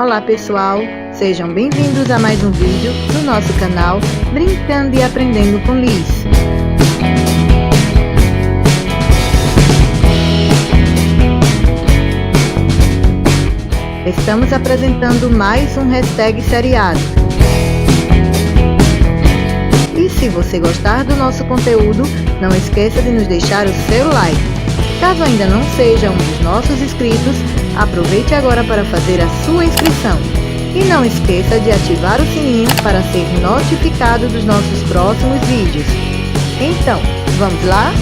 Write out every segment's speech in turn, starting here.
Olá pessoal, sejam bem-vindos a mais um vídeo no nosso canal Brincando e Aprendendo com Liz. Estamos apresentando mais um hashtag seriado. E se você gostar do nosso conteúdo, não esqueça de nos deixar o seu like. Caso ainda não seja um dos nossos inscritos, aproveite agora para fazer a sua inscrição. E não esqueça de ativar o sininho para ser notificado dos nossos próximos vídeos. Então, vamos lá?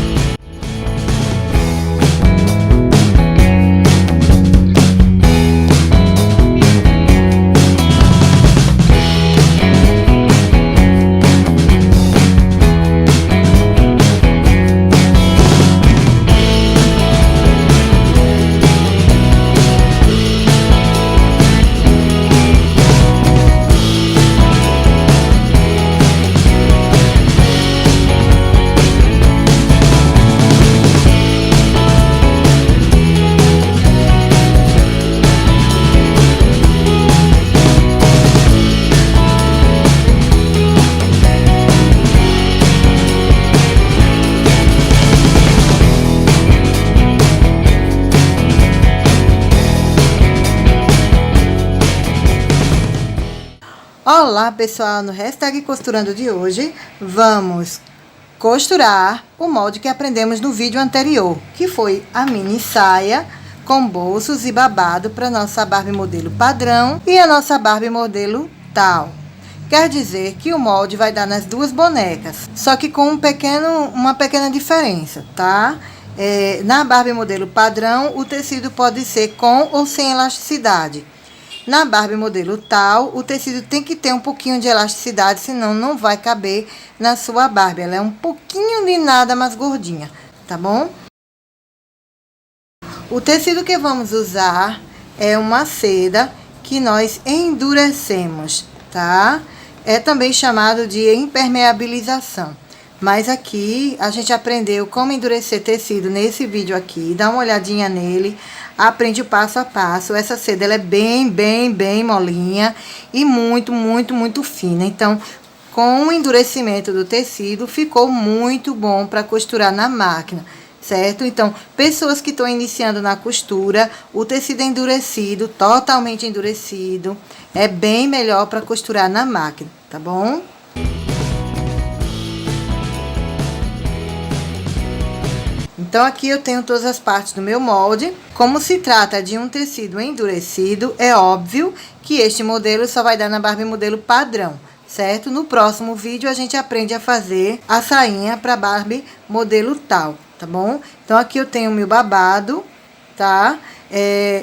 Olá pessoal, no hashtag costurando de hoje, vamos costurar o molde que aprendemos no vídeo anterior, que foi a mini saia com bolsos e babado para nossa Barbie modelo padrão e a nossa Barbie modelo tal. Quer dizer que o molde vai dar nas duas bonecas, só que com uma pequena diferença, tá? Na Barbie modelo padrão, o tecido pode ser com ou sem elasticidade. Na Barbie modelo tal, o tecido tem que ter um pouquinho de elasticidade, senão não vai caber na sua Barbie. Ela é um pouquinho de nada mais gordinha, tá bom? O tecido que vamos usar é uma seda que nós endurecemos, tá? É também chamado de impermeabilização. Mas aqui a gente aprendeu como endurecer tecido nesse vídeo aqui. Dá uma olhadinha nele, aprende o passo a passo. Essa seda ela é bem molinha e muito fina. Então, com o endurecimento do tecido, ficou muito bom para costurar na máquina, certo? Então, pessoas que estão iniciando na costura, o tecido endurecido, totalmente endurecido, é bem melhor para costurar na máquina, tá bom? Então, aqui eu tenho todas as partes do meu molde. Como se trata de um tecido endurecido, é óbvio que este modelo só vai dar na Barbie modelo padrão, certo? No próximo vídeo, a gente aprende a fazer a sainha para Barbie modelo tal, tá bom? Então, aqui eu tenho o meu babado, tá?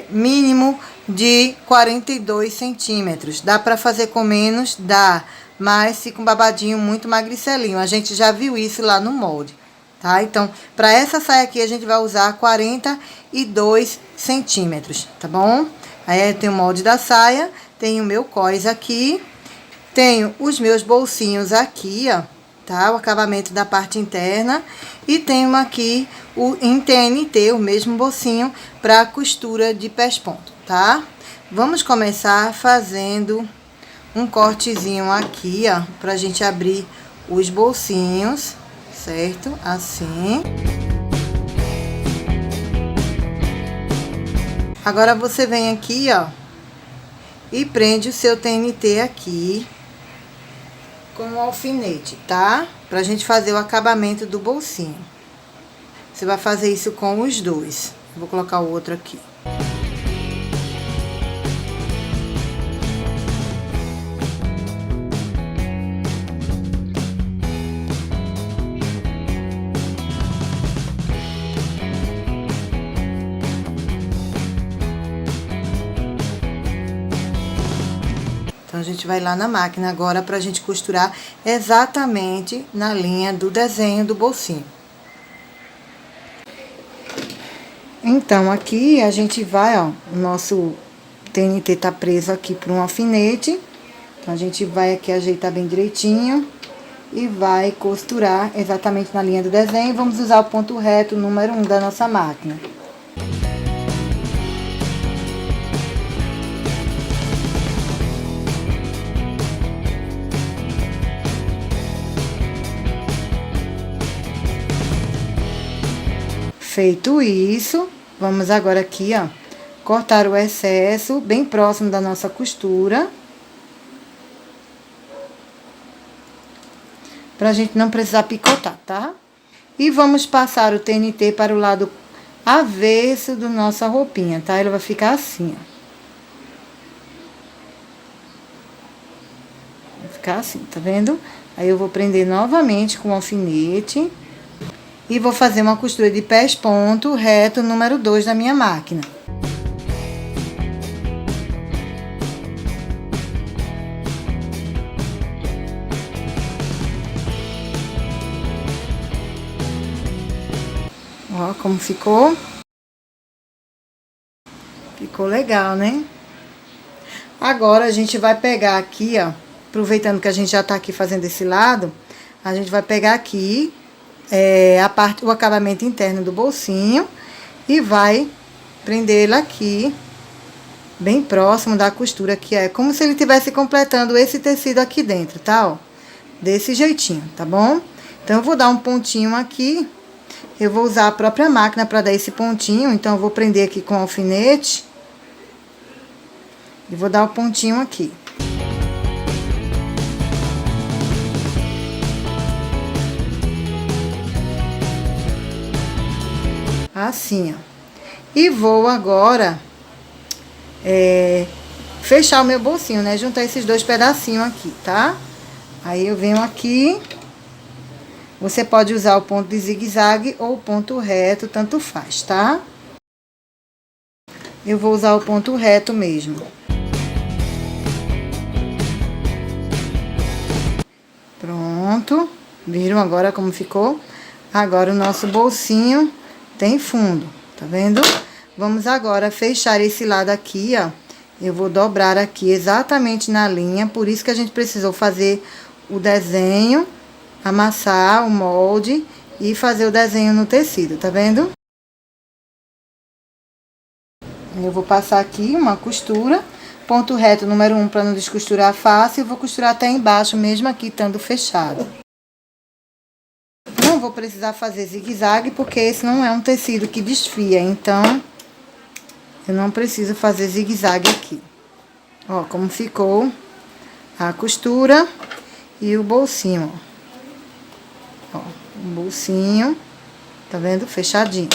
Mínimo de 42 centímetros. Dá para fazer com menos? Dá, mas fica um babadinho muito magricelinho. A gente já viu isso lá no molde. Tá? Então, para essa saia aqui, a gente vai usar 42 centímetros, tá bom? Aí, eu tenho o molde da saia, tenho o meu cós aqui, tenho os meus bolsinhos aqui, ó, tá? O acabamento da parte interna. E tenho aqui em TNT, o mesmo bolsinho, para costura de pés-ponto, tá? Vamos começar fazendo um cortezinho aqui, ó, pra gente abrir os bolsinhos. Certo? Assim. Agora, você vem aqui, ó, e prende o seu TNT aqui com um alfinete, tá? Pra gente fazer o acabamento do bolsinho. Você vai fazer isso com os dois. Vou colocar o outro aqui. Então, a gente vai lá na máquina agora pra gente costurar exatamente na linha do desenho do bolsinho. Então, aqui a gente vai, ó, o nosso TNT tá preso aqui por um alfinete. Então, a gente vai aqui ajeitar bem direitinho e vai costurar exatamente na linha do desenho. Vamos usar o ponto reto número 1 da nossa máquina. Feito isso, vamos agora aqui, ó, cortar o excesso bem próximo da nossa costura. Pra gente não precisar picotar, tá? E vamos passar o TNT para o lado avesso da nossa roupinha, tá? Ele vai ficar assim, ó. Vai ficar assim, tá vendo? Aí eu vou prender novamente com o alfinete. E vou fazer uma costura de pés ponto reto número 2 da minha máquina. Ó, como ficou. Ficou legal, né? Agora, a gente vai pegar aqui, ó, aproveitando que a gente já tá aqui fazendo esse lado, a gente vai pegar aqui o acabamento interno do bolsinho e vai prender ele aqui, bem próximo da costura, que é como se ele estivesse completando esse tecido aqui dentro, tá? Ó, desse jeitinho, tá bom? Então, eu vou dar um pontinho aqui, eu vou usar a própria máquina para dar esse pontinho, então eu vou prender aqui com o alfinete e vou dar o pontinho aqui. Assim, ó. E vou agora fechar o meu bolsinho, né? Juntar esses dois pedacinhos aqui, tá? Aí eu venho aqui. Você pode usar o ponto de zigue-zague ou o ponto reto, tanto faz, tá? Eu vou usar o ponto reto mesmo. Pronto. Viram agora como ficou? Agora o nosso bolsinho tem fundo, tá vendo? Vamos agora fechar esse lado aqui, ó. Eu vou dobrar aqui exatamente na linha, por isso que a gente precisou fazer o desenho, amassar o molde e fazer o desenho no tecido, tá vendo? Eu vou passar aqui uma costura, ponto reto número 1 para não descosturar fácil, eu vou costurar até embaixo, mesmo aqui estando fechado. Não vou precisar fazer zigue-zague, porque esse não é um tecido que desfia, então eu não preciso fazer zigue-zague aqui. Ó, como ficou a costura e o bolsinho, ó. Ó, o bolsinho, tá vendo? Fechadinho.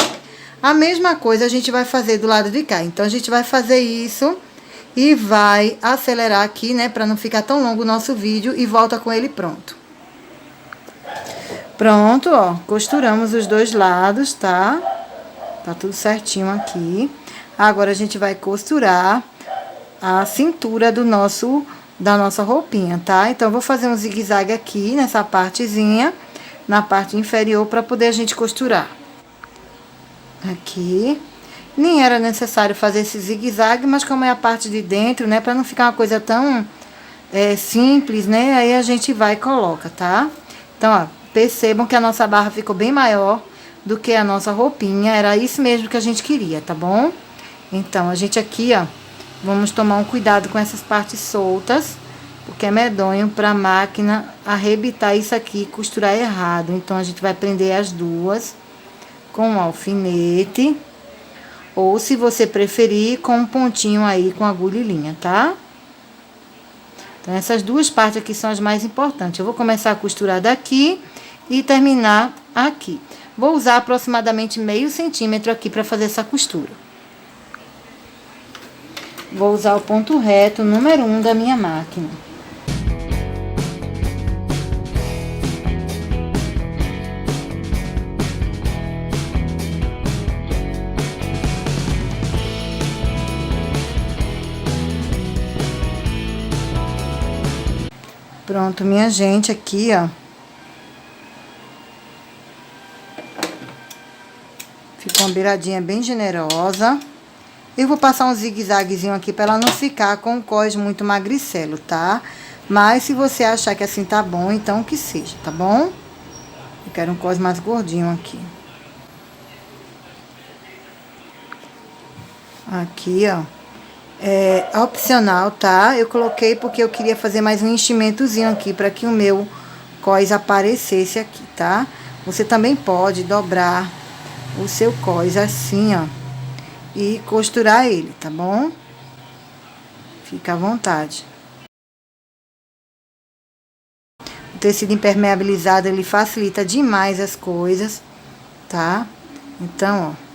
A mesma coisa a gente vai fazer do lado de cá. Então, a gente vai fazer isso e vai acelerar aqui, né? Pra não ficar tão longo o nosso vídeo e volta com ele pronto. Pronto, ó. Costuramos os dois lados, tá? Tá tudo certinho aqui. Agora, a gente vai costurar a cintura da nossa roupinha, tá? Então, eu vou fazer um zigue-zague aqui nessa partezinha, na parte inferior, pra poder a gente costurar. Aqui. Nem era necessário fazer esse zigue-zague, mas como é a parte de dentro, né? Pra não ficar uma coisa tão simples, né? Aí a gente vai e coloca, tá? Então, ó, percebam que a nossa barra ficou bem maior do que a nossa roupinha. Era isso mesmo que a gente queria, tá bom? Então, a gente aqui, ó, vamos tomar um cuidado com essas partes soltas, porque é medonho pra máquina arrebitar isso aqui e costurar errado. Então, a gente vai prender as duas com um alfinete, ou se você preferir, com um pontinho aí com agulha e linha, tá? Então, essas duas partes aqui são as mais importantes. Eu vou começar a costurar daqui e terminar aqui. Vou usar aproximadamente meio centímetro aqui para fazer essa costura. Vou usar o ponto reto número 1 da minha máquina. Pronto, minha gente, aqui, ó. Ficou uma beiradinha bem generosa. Eu vou passar um zigue-zaguezinho aqui pra ela não ficar com o cós muito magricelo, tá? Mas se você achar que assim tá bom, então que seja, tá bom? Eu quero um cós mais gordinho aqui. Aqui, ó. É opcional, tá? Eu coloquei porque eu queria fazer mais um enchimentozinho aqui para que o meu cós aparecesse aqui, tá? Você também pode dobrar o seu cós assim, ó, e costurar ele, tá bom? Fica à vontade. O tecido impermeabilizado, ele facilita demais as coisas, tá? Então, ó,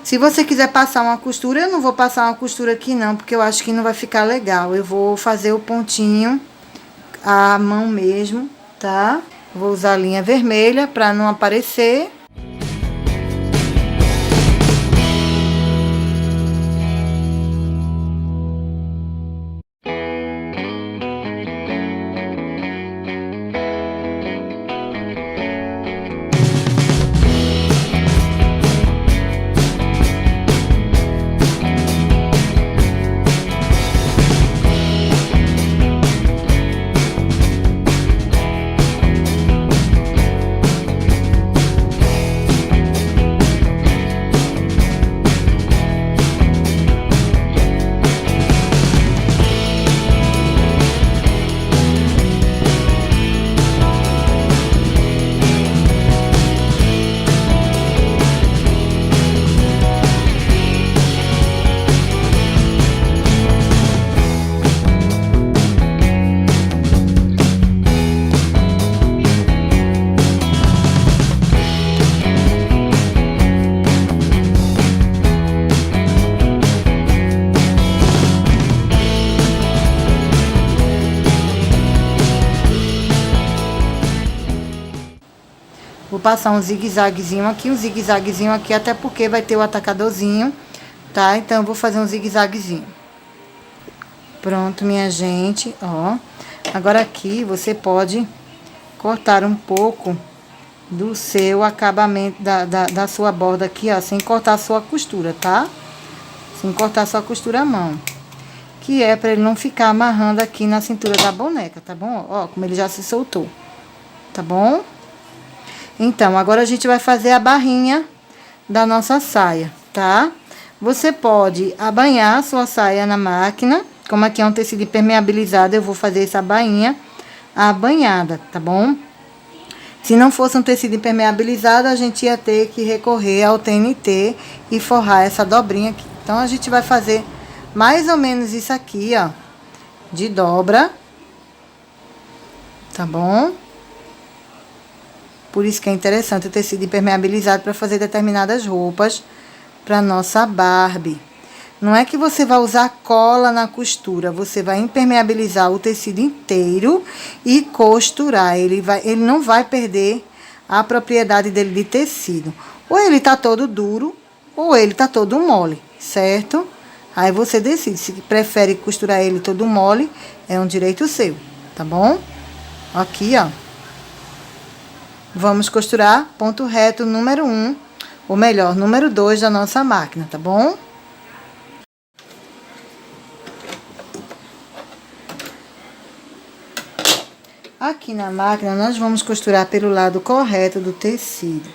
se você quiser passar uma costura, eu não vou passar uma costura aqui não, porque eu acho que não vai ficar legal. Eu vou fazer o pontinho à mão mesmo, tá? Vou usar a linha vermelha para não aparecer. Vou passar um zigue-zaguezinho aqui, até porque vai ter o atacadorzinho, tá? Então, eu vou fazer um zigue-zaguezinho. Pronto, minha gente, ó. Agora aqui, você pode cortar um pouco do seu acabamento, da sua borda aqui, ó, sem cortar a sua costura, tá? Sem cortar a sua costura à mão. Que é pra ele não ficar amarrando aqui na cintura da boneca, tá bom? Ó, como ele já se soltou, tá bom? Então, agora a gente vai fazer a barrinha da nossa saia, tá? Você pode abanhar a sua saia na máquina. Como aqui é um tecido impermeabilizado, eu vou fazer essa bainha abanhada, tá bom? Se não fosse um tecido impermeabilizado, a gente ia ter que recorrer ao TNT e forrar essa dobrinha aqui. Então, a gente vai fazer mais ou menos isso aqui, ó, de dobra, tá bom? Por isso que é interessante o tecido impermeabilizado para fazer determinadas roupas para nossa Barbie. Não é que você vai usar cola na costura, você vai impermeabilizar o tecido inteiro e costurar. Ele não vai perder a propriedade dele de tecido. Ou ele tá todo duro, ou ele tá todo mole, certo? Aí você decide, se prefere costurar ele todo mole, é um direito seu, tá bom? Aqui, ó. Vamos costurar ponto reto número 1, ou melhor, número 2 da nossa máquina, tá bom? Aqui na máquina, nós vamos costurar pelo lado correto do tecido.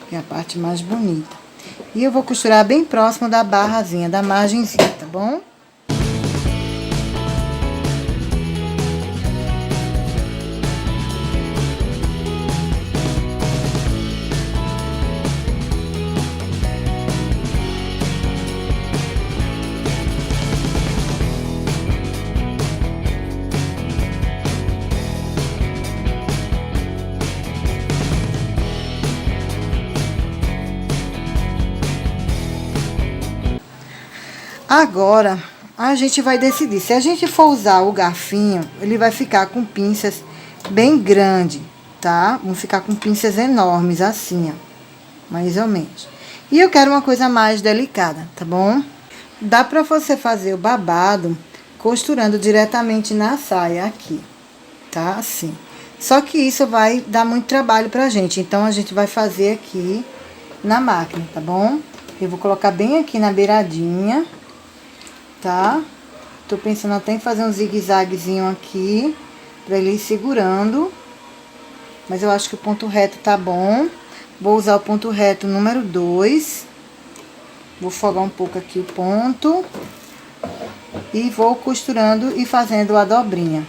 Que é a parte mais bonita. E eu vou costurar bem próximo da barrazinha, da margenzinha, tá bom? Agora, a gente vai decidir. Se a gente for usar o garfinho, ele vai ficar com pinças bem grandes, tá? Vão ficar com pinças enormes, assim, ó. Mais ou menos. E eu quero uma coisa mais delicada, tá bom? Dá pra você fazer o babado costurando diretamente na saia aqui, tá? Assim. Só que isso vai dar muito trabalho pra gente. Então, a gente vai fazer aqui na máquina, tá bom? Eu vou colocar bem aqui na beiradinha, tá? Tô pensando até em fazer um zigue-zaguezinho aqui, pra ele ir segurando. Mas eu acho que o ponto reto tá bom. Vou usar o ponto reto número 2. Vou folgar um pouco aqui o ponto. E vou costurando e fazendo a dobrinha.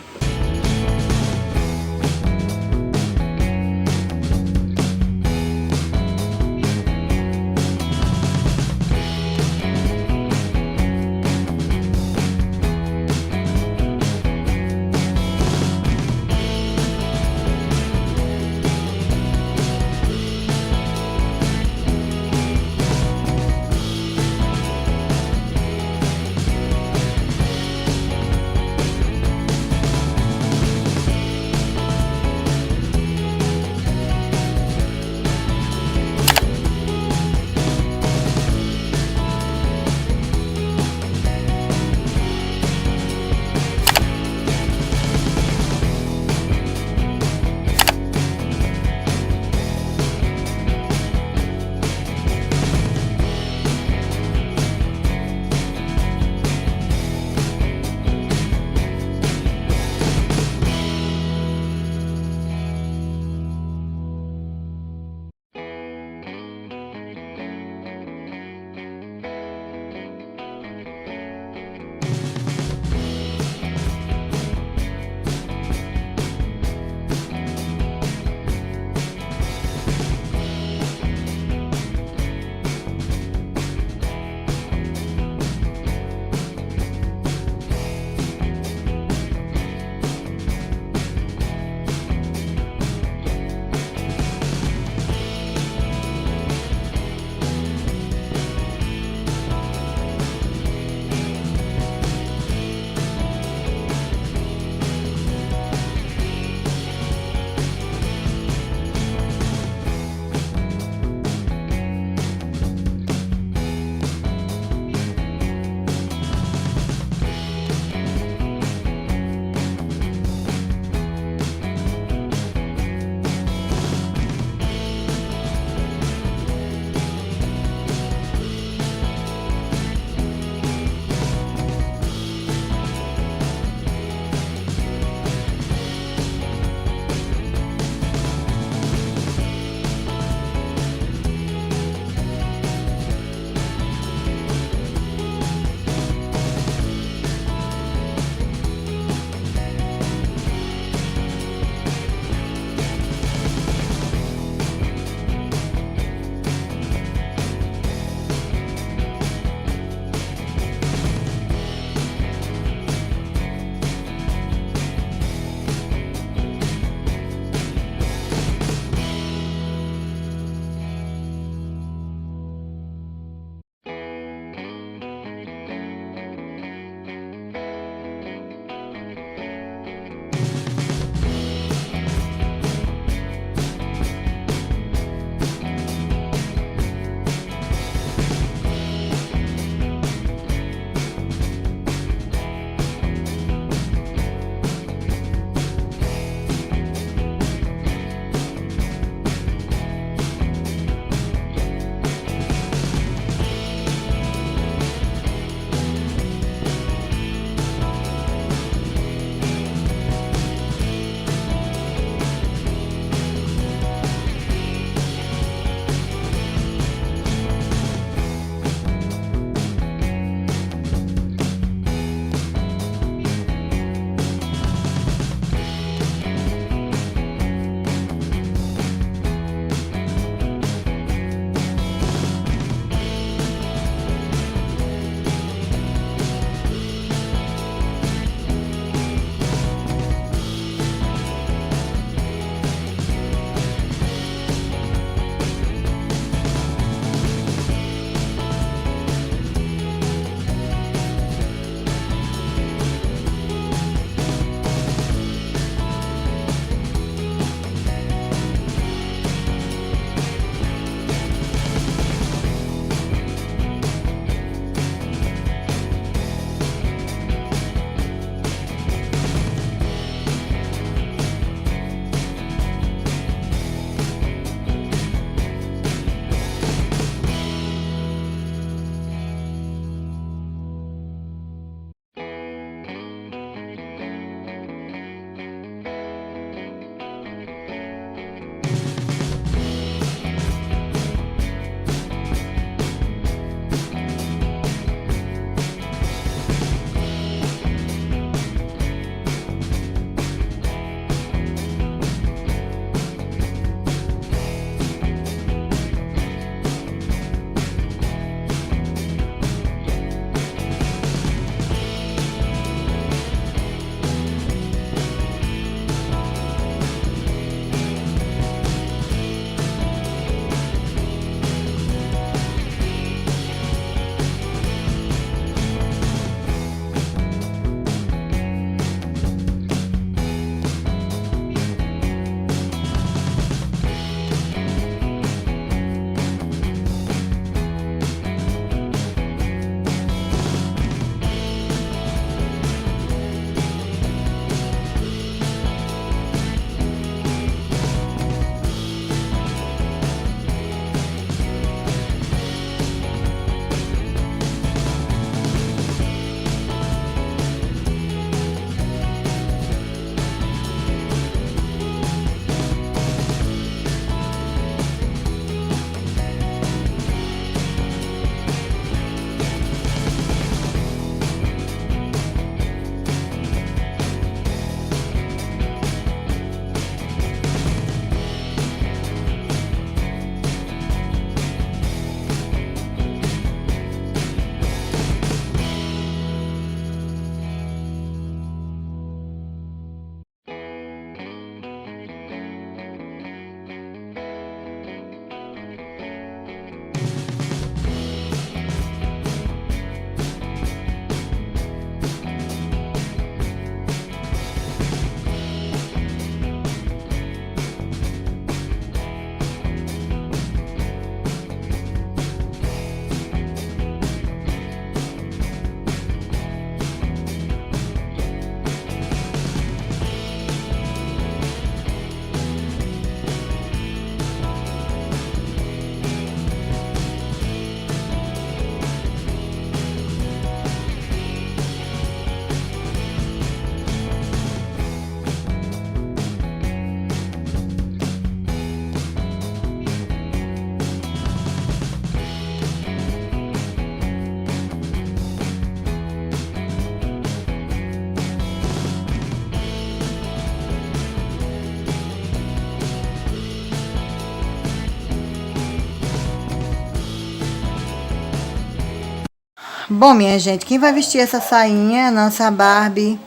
Bom, minha gente, quem vai vestir essa sainha é a nossa Barbie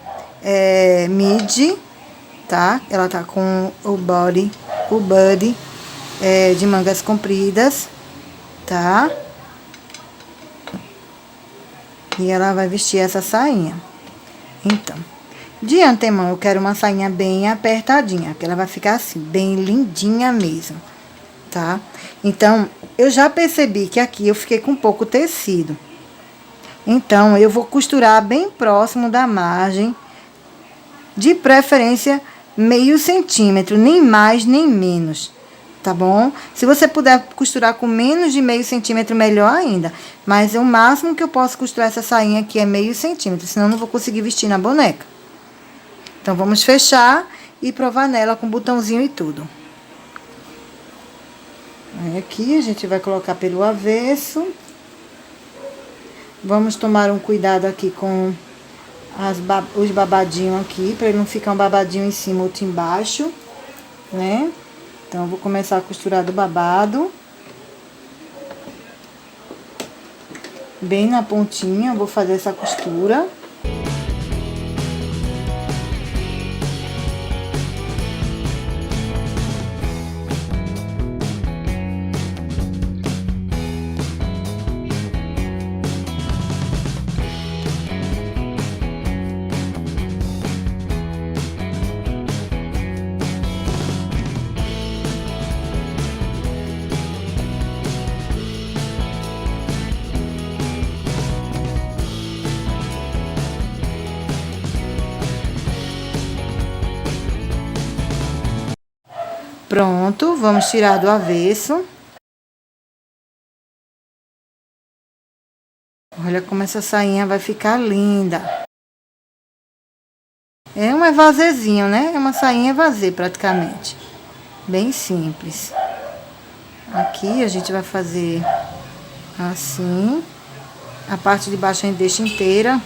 midi, tá? Ela tá com o body de mangas compridas, tá? E ela vai vestir essa sainha. Então, de antemão, eu quero uma sainha bem apertadinha, que ela vai ficar assim, bem lindinha mesmo, tá? Então, eu já percebi que aqui eu fiquei com pouco tecido. Então, eu vou costurar bem próximo da margem, de preferência meio centímetro, nem mais nem menos, tá bom? Se você puder costurar com menos de meio centímetro, melhor ainda. Mas o máximo que eu posso costurar essa sainha aqui é meio centímetro, senão eu não vou conseguir vestir na boneca. Então, vamos fechar e provar nela com botãozinho e tudo. Aí aqui a gente vai colocar pelo avesso. Vamos tomar um cuidado aqui com os babadinhos aqui, para ele não ficar um babadinho em cima, outro embaixo, né? Então, eu vou começar a costurar do babado. Bem na pontinha, eu vou fazer essa costura. Pronto, vamos tirar do avesso. Olha como essa sainha vai ficar linda. É um evazezinho, né? É uma sainha evazê praticamente. Bem simples. Aqui a gente vai fazer assim. A parte de baixo a gente deixa inteira.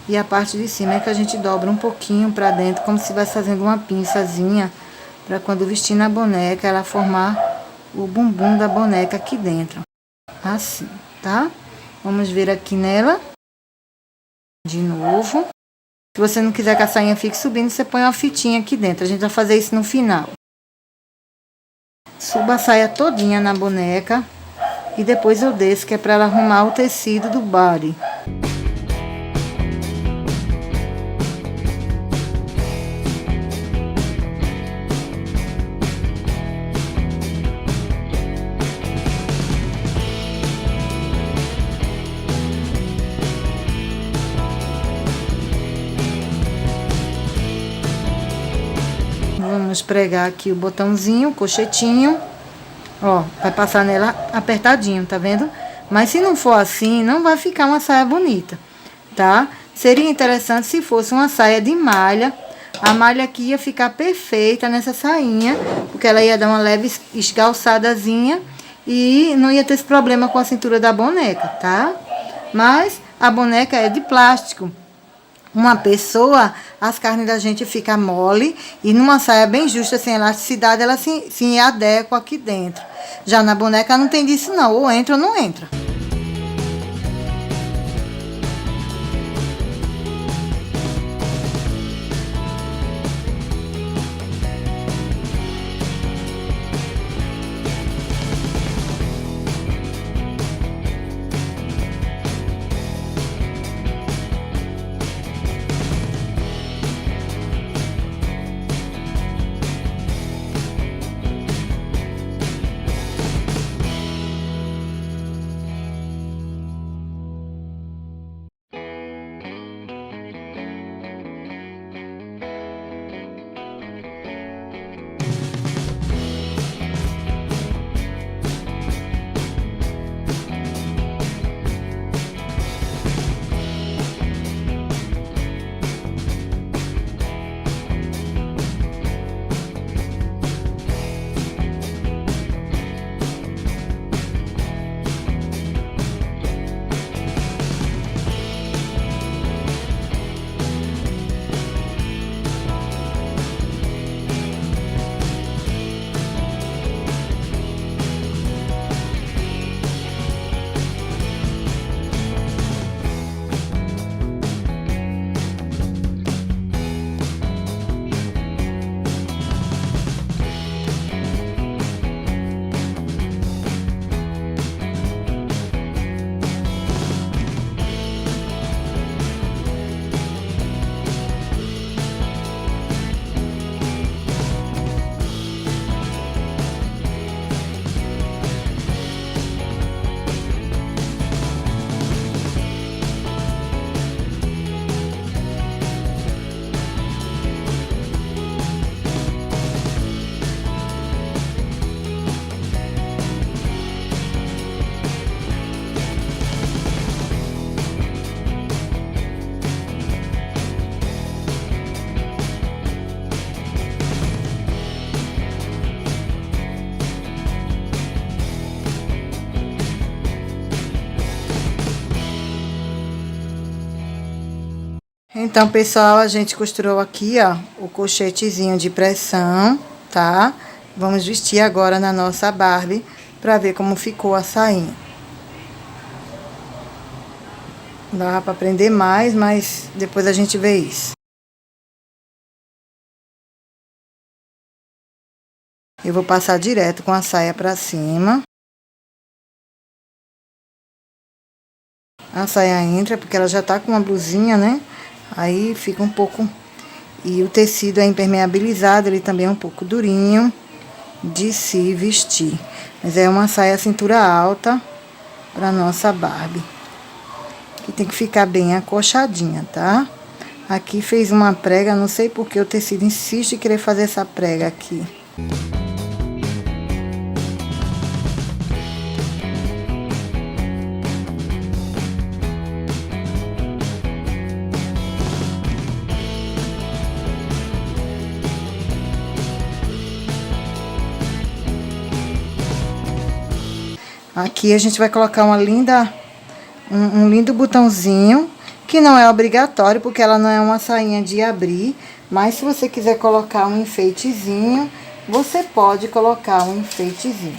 E a parte de cima é que a gente dobra um pouquinho pra dentro, como se estivesse fazendo uma pinçazinha. Pra quando vestir na boneca, ela formar o bumbum da boneca aqui dentro. Assim, tá? Vamos ver aqui nela. De novo. Se você não quiser que a sainha fique subindo, você põe uma fitinha aqui dentro. A gente vai fazer isso no final. Suba a saia todinha na boneca. E depois eu desço, que é pra ela arrumar o tecido do body. Vamos pregar aqui o botãozinho, o cochetinho. Ó, vai passar nela apertadinho, tá vendo? Mas se não for assim, não vai ficar uma saia bonita, tá? Seria interessante se fosse uma saia de malha. A malha aqui ia ficar perfeita nessa sainha, porque ela ia dar uma leve esgalçadazinha e não ia ter esse problema com a cintura da boneca, tá? Mas a boneca é de plástico. Uma pessoa, as carnes da gente ficam mole e numa saia bem justa, sem elasticidade, ela se adequa aqui dentro. Já na boneca não tem disso não, ou entra ou não entra. Então, pessoal, a gente costurou aqui, ó, o colchetezinho de pressão, tá? Vamos vestir agora na nossa Barbie pra ver como ficou a sainha. Dá pra prender mais, mas depois a gente vê isso. Eu vou passar direto com a saia pra cima. A saia entra porque ela já tá com uma blusinha, né? Aí fica um pouco... E o tecido é impermeabilizado, ele também é um pouco durinho de se vestir. Mas é uma saia cintura alta pra nossa Barbie. Que tem que ficar bem acolchadinha, tá? Aqui fez uma prega, não sei porque o tecido insiste em querer fazer essa prega aqui. Aqui a gente vai colocar um lindo botãozinho, que não é obrigatório, porque ela não é uma sainha de abrir. Mas se você quiser colocar um enfeitezinho, você pode colocar um enfeitezinho.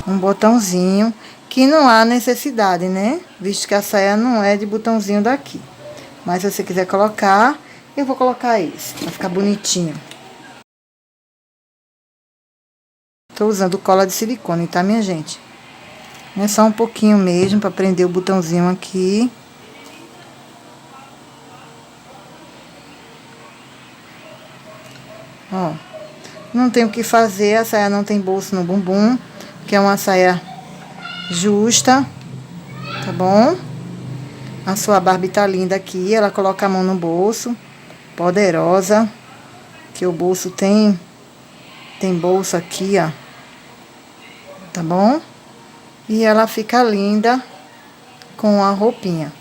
Um botãozinho, que não há necessidade, né? Visto que a saia não é de botãozinho daqui. Mas se você quiser colocar, eu vou colocar esse, pra ficar bonitinho. Tô usando cola de silicone, tá, minha gente? É só um pouquinho mesmo, pra prender o botãozinho aqui. Ó, não tem o que fazer, a saia não tem bolso no bumbum, que é uma saia justa, tá bom? A sua Barbie tá linda aqui, ela coloca a mão no bolso, poderosa, que o bolso tem bolso aqui, ó, tá bom? E ela fica linda com a roupinha.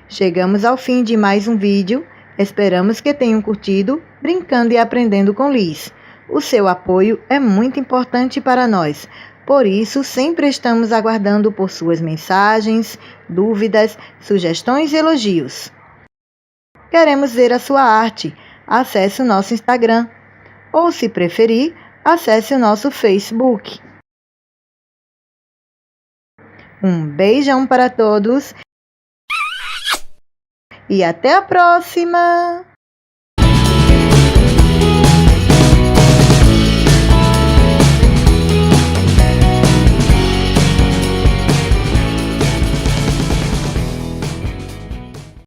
Chegamos ao fim de mais um vídeo. Esperamos que tenham curtido Brincando e Aprendendo com Liz. O seu apoio é muito importante para nós. Por isso, sempre estamos aguardando por suas mensagens, dúvidas, sugestões e elogios. Queremos ver a sua arte. Acesse o nosso Instagram. Ou, se preferir, acesse o nosso Facebook. Um beijão para todos. E até a próxima!